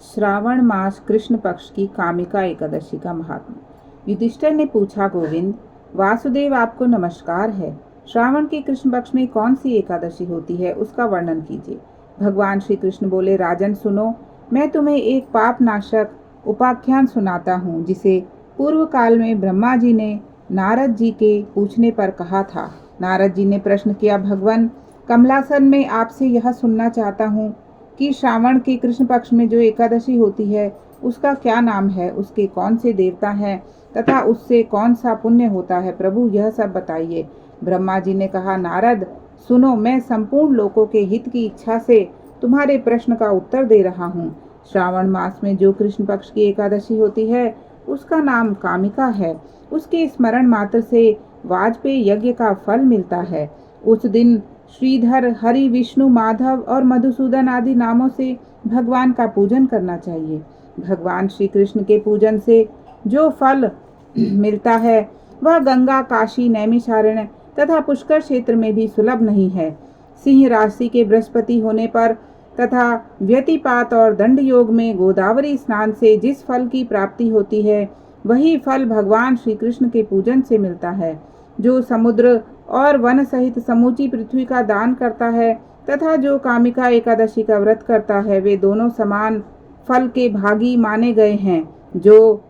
श्रावण मास कृष्ण पक्ष की कामिका एकादशी का महात्म्य। युधिष्ठिर ने पूछा, गोविंद, वासुदेव आपको नमस्कार है। श्रावण के कृष्ण पक्ष में कौन सी एकादशी होती है, उसका वर्णन कीजिए। भगवान श्री कृष्ण बोले, राजन सुनो, मैं तुम्हें एक पाप नाशक उपाख्यान सुनाता हूँ, जिसे पूर्व काल में ब्रह्मा जी ने नारद जी के पूछने पर कहा था। नारद जी ने प्रश्न किया, भगवान, कमलासन में आपसे यह सुनना चाहता हूँ कि श्रावण के कृष्ण पक्ष में जो एकादशी होती है उसका क्या नाम है, उसके कौन से देवता हैं तथा उससे कौन सा पुण्य होता है। प्रभु, यह सब बताइए। ब्रह्मा जी ने कहा, नारद सुनो, मैं संपूर्ण लोकों के हित की इच्छा से तुम्हारे प्रश्न का उत्तर दे रहा हूँ। श्रावण मास में जो कृष्ण पक्ष की एकादशी होती है उसका नाम कामिका है। उसके स्मरण मात्र से वाजपेयी यज्ञ का फल मिलता है। उस दिन श्रीधर, हरि, विष्णु, माधव और मधुसूदन आदि नामों से भगवान का पूजन करना चाहिए। भगवान श्री कृष्ण के पूजन से जो फल मिलता है वह गंगा, काशी, नैमिषारण्य तथा पुष्कर क्षेत्र में भी सुलभ नहीं है। सिंह राशि के बृहस्पति होने पर तथा व्यतिपात और दंड योग में गोदावरी स्नान से जिस फल की प्राप्ति होती है वही फल भगवान श्री कृष्ण के पूजन से मिलता है। जो समुद्र और वन सहित समूची पृथ्वी का दान करता है तथा जो कामिका एकादशी का व्रत करता है, वे दोनों समान फल के भागी माने गए हैं। जो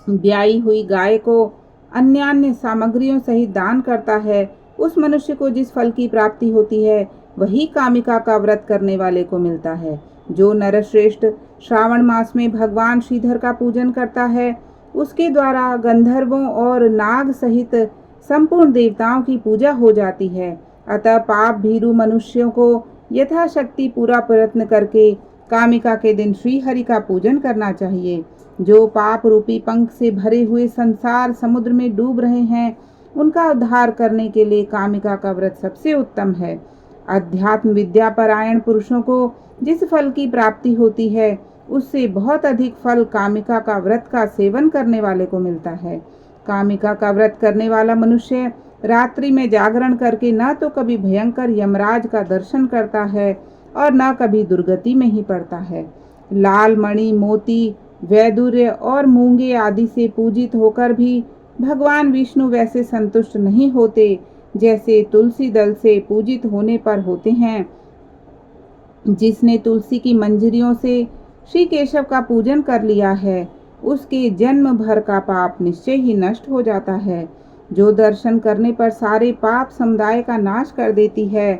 ब्याई हुई गाय को अन्य सामग्रियों सहित दान करता है, उस मनुष्य को जिस फल की प्राप्ति होती है वही कामिका का व्रत करने वाले को मिलता है। जो नरश्रेष्ठ श्रावण मास में भगवान श्रीधर का पूजन करता है, उसके द्वारा गंधर्वों और नाग सहित संपूर्ण देवताओं की पूजा हो जाती है। अतः पाप भीरु मनुष्यों को यथाशक्ति पूरा प्रयत्न करके कामिका के दिन श्री हरि का पूजन करना चाहिए। जो पाप रूपी पंख से भरे हुए संसार समुद्र में डूब रहे हैं, उनका उद्धार करने के लिए कामिका का व्रत सबसे उत्तम है। अध्यात्म विद्या परायण पुरुषों को जिस फल की प्राप्ति होती है उससे बहुत अधिक फल कामिका का व्रत का सेवन करने वाले को मिलता है। कामिका का व्रत करने वाला मनुष्य रात्रि में जागरण करके न तो कभी भयंकर यमराज का दर्शन करता है और न कभी दुर्गति में ही पड़ता है। लाल मणि, मोती, वैदुर्य और मूंगे आदि से पूजित होकर भी भगवान विष्णु वैसे संतुष्ट नहीं होते जैसे तुलसी दल से पूजित होने पर होते हैं। जिसने तुलसी की मंजरियों से श्री केशव का पूजन कर लिया है, उसके जन्म भर का पाप निश्चय ही नष्ट हो जाता है। जो दर्शन करने पर सारे पाप समुदाय का नाश कर देती है,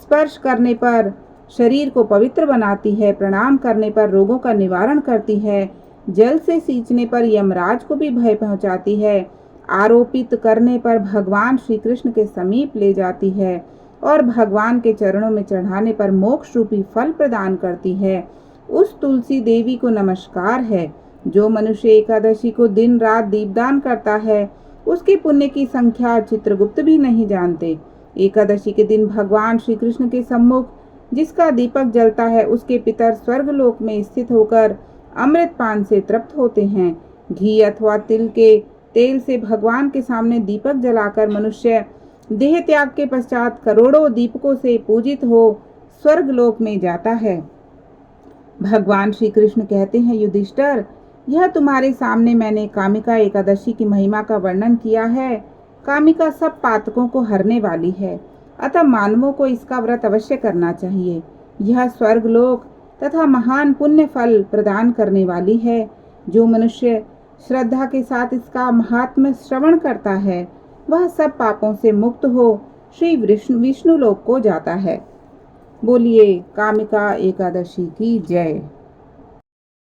स्पर्श करने पर शरीर को पवित्र बनाती है, प्रणाम करने पर रोगों का निवारण करती है, जल से सींचने पर यमराज को भी भय पहुंचाती है, आरोपित करने पर भगवान श्री कृष्ण के समीप ले जाती है और भगवान के चरणों में चढ़ाने पर मोक्ष रूपी फल प्रदान करती है, उस तुलसी देवी को नमस्कार है। जो मनुष्य एकादशी को दिन रात दीपदान करता है, उसके पुण्य की संख्या चित्रगुप्त भी नहीं जानते। एकादशी के दिन भगवान श्री कृष्ण के सम्मुख जिसका दीपक जलता है, उसके पितर स्वर्गलोक में स्थित होकर अमृत पान से तृप्त होते हैं। घी अथवा तिल के तेल से भगवान के सामने दीपक जलाकर मनुष्य देह त्याग के पश्चात करोड़ों दीपकों से पूजित हो स्वर्गलोक में जाता है। भगवान श्री कृष्ण कहते हैं, युधिष्ठिर, यह तुम्हारे सामने मैंने कामिका एकादशी की महिमा का वर्णन किया है। कामिका सब पातकों को हरने वाली है, अतः मानवों को इसका व्रत अवश्य करना चाहिए। यह स्वर्गलोक तथा महान पुण्य फल प्रदान करने वाली है। जो मनुष्य श्रद्धा के साथ इसका महात्म्य श्रवण करता है, वह सब पापों से मुक्त हो श्री विष्णु लोक को जाता है। बोलिए कामिका एकादशी की जय।